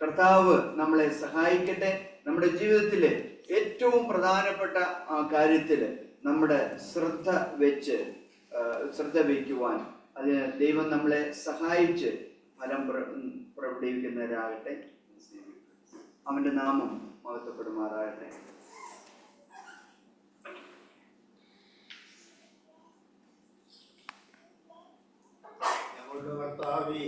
കർത്താവ് നമ്മളെ സഹായിക്കട്ടെ. നമ്മുടെ ജീവിതത്തിലെ ഏറ്റവും പ്രധാനപ്പെട്ട ആ കാര്യത്തില് നമ്മുടെ ശ്രദ്ധ വയ്ക്കുവാൻ അതിന് ദൈവം നമ്മളെ സഹായിച്ച് ഫലം പുറപ്പെടുവിക്കുന്നവരാകട്ടെ. അവന്റെ നാമം മഹത്വപ്പെടുമാറാകട്ടെ. ഞങ്ങളുടെ കർത്താവേ,